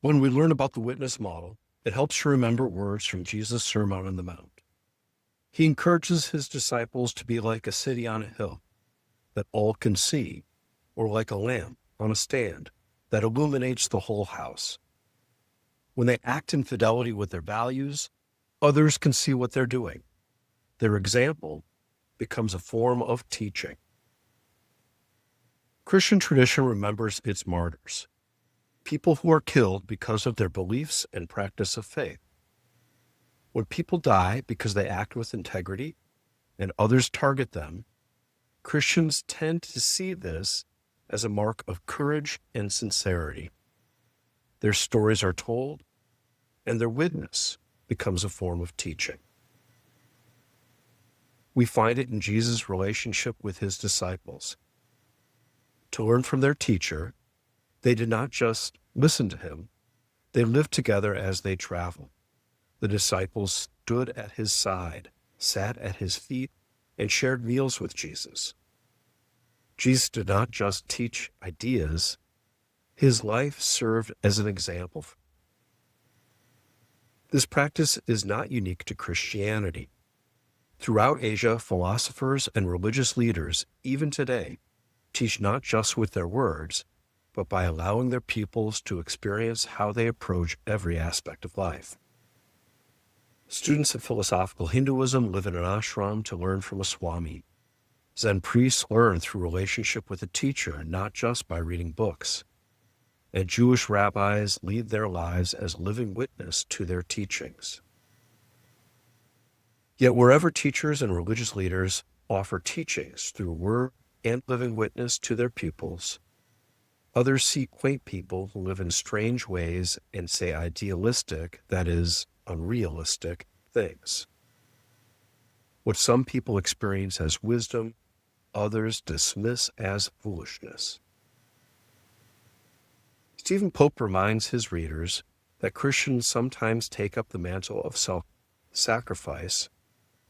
When we learn about the witness model, it helps to remember words from Jesus' Sermon on the Mount. He encourages his disciples to be like a city on a hill that all can see, or like a lamp on a stand that illuminates the whole house. When they act in fidelity with their values, others can see what they're doing. Their example becomes a form of teaching. Christian tradition remembers its martyrs, people who are killed because of their beliefs and practice of faith. When people die because they act with integrity and others target them, Christians tend to see this as a mark of courage and sincerity. Their stories are told, and their witness becomes a form of teaching. We find it in Jesus' relationship with his disciples. To learn from their teacher, they did not just listen to him, they lived together as they traveled. The disciples stood at his side, sat at his feet, and shared meals with Jesus. Jesus did not just teach ideas, his life served as an example. This practice is not unique to Christianity. Throughout Asia, philosophers and religious leaders, even today, teach not just with their words, but by allowing their pupils to experience how they approach every aspect of life. Students of philosophical Hinduism live in an ashram to learn from a swami. Zen priests learn through relationship with a teacher, not just by reading books. And Jewish rabbis lead their lives as living witness to their teachings. Yet wherever teachers and religious leaders offer teachings through word and living witness to their pupils, others see quaint people who live in strange ways and say idealistic, that is, unrealistic, things. What some people experience as wisdom, others dismiss as foolishness. Stephen Pope reminds his readers that Christians sometimes take up the mantle of self-sacrifice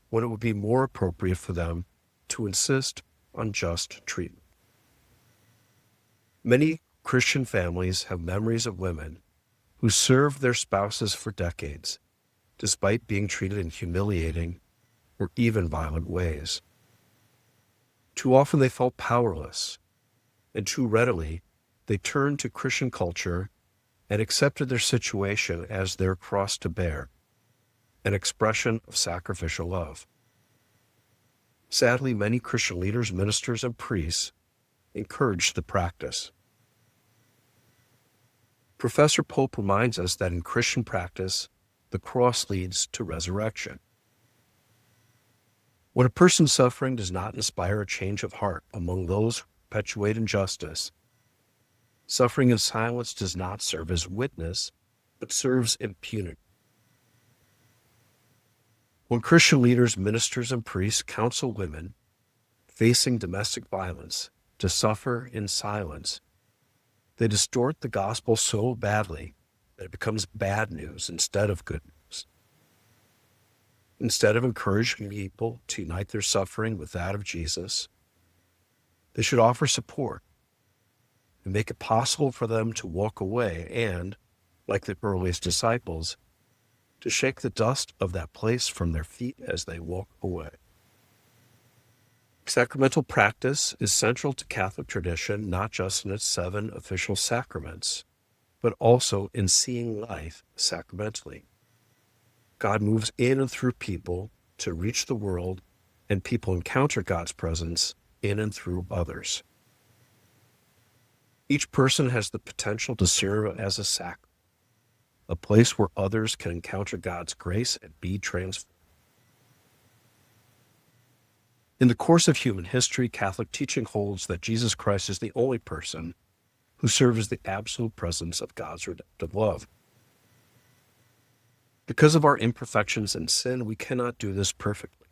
when it would be more appropriate for them to insist on just treatment. Many Christian families have memories of women who served their spouses for decades, despite being treated in humiliating or even violent ways. Too often they felt powerless, and too readily they turned to Christian culture and accepted their situation as their cross to bear, an expression of sacrificial love. Sadly, many Christian leaders, ministers, and priests encourage the practice. Professor Pope reminds us that in Christian practice, the cross leads to resurrection. When a person's suffering does not inspire a change of heart among those who perpetuate injustice, suffering in silence does not serve as witness, but serves impunity. When Christian leaders, ministers, and priests counsel women facing domestic violence to suffer in silence, they distort the gospel so badly that it becomes bad news instead of good news. Instead of encouraging people to unite their suffering with that of Jesus, they should offer support and make it possible for them to walk away and, like the earliest disciples, to shake the dust of that place from their feet as they walk away. Sacramental practice is central to Catholic tradition, not just in its 7 official sacraments, but also in seeing life sacramentally. God moves in and through people to reach the world, and people encounter God's presence in and through others. Each person has the potential to serve as a sacrament, a place where others can encounter God's grace and be transformed. In the course of human history, Catholic teaching holds that Jesus Christ is the only person who serves as the absolute presence of God's redemptive love. Because of our imperfections and sin, we cannot do this perfectly.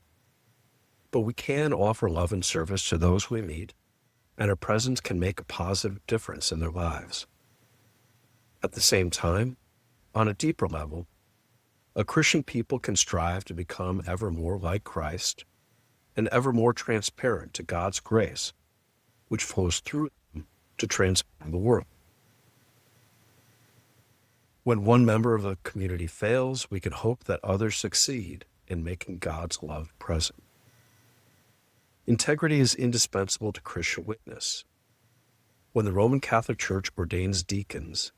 But we can offer love and service to those we meet, and our presence can make a positive difference in their lives. At the same time, on a deeper level, a Christian people can strive to become ever more like Christ and ever more transparent to God's grace, which flows through them to transform the world. When one member of the community fails, we can hope that others succeed in making God's love present. Integrity is indispensable to Christian witness. When the Roman Catholic Church ordains deacons,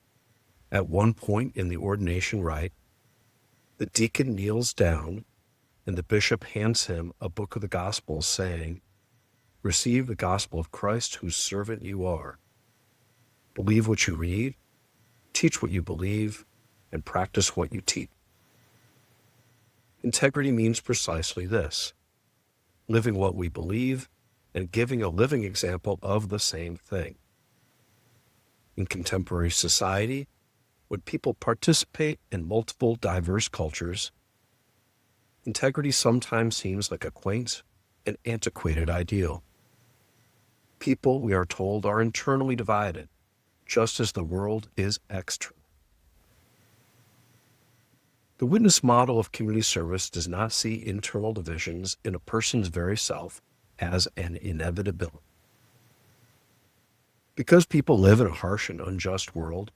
at one point in the ordination rite, the deacon kneels down and the bishop hands him a book of the Gospels, saying, "Receive the gospel of Christ, whose servant you are. Believe what you read, teach what you believe, and practice what you teach." Integrity means precisely this: living what we believe and giving a living example of the same thing. In contemporary society, when people participate in multiple diverse cultures, integrity sometimes seems like a quaint and antiquated ideal. People, we are told, are internally divided, just as the world is external. The witness model of community service does not see internal divisions in a person's very self as an inevitability. Because people live in a harsh and unjust world,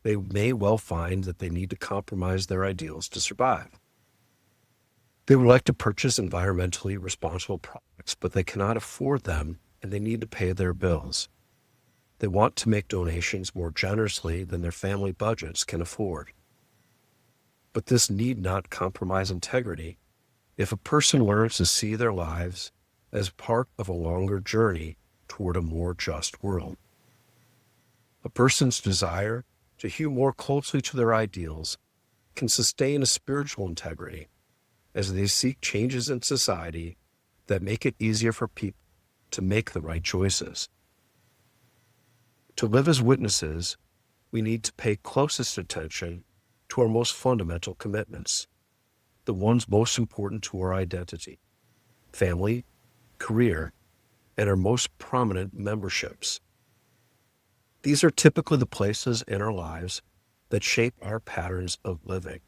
they may well find that they need to compromise their ideals to survive. They would like to purchase environmentally responsible products, but they cannot afford them and they need to pay their bills. They want to make donations more generously than their family budgets can afford. But this need not compromise integrity if a person learns to see their lives as part of a longer journey toward a more just world. A person's desire to hew more closely to their ideals can sustain a spiritual integrity as they seek changes in society that make it easier for people to make the right choices. To live as witnesses, we need to pay closest attention to our most fundamental commitments, the ones most important to our identity: family, career, and our most prominent memberships. These are typically the places in our lives that shape our patterns of living.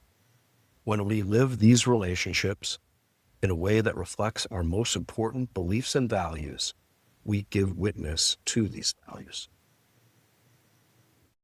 When we live these relationships in a way that reflects our most important beliefs and values, we give witness to these values.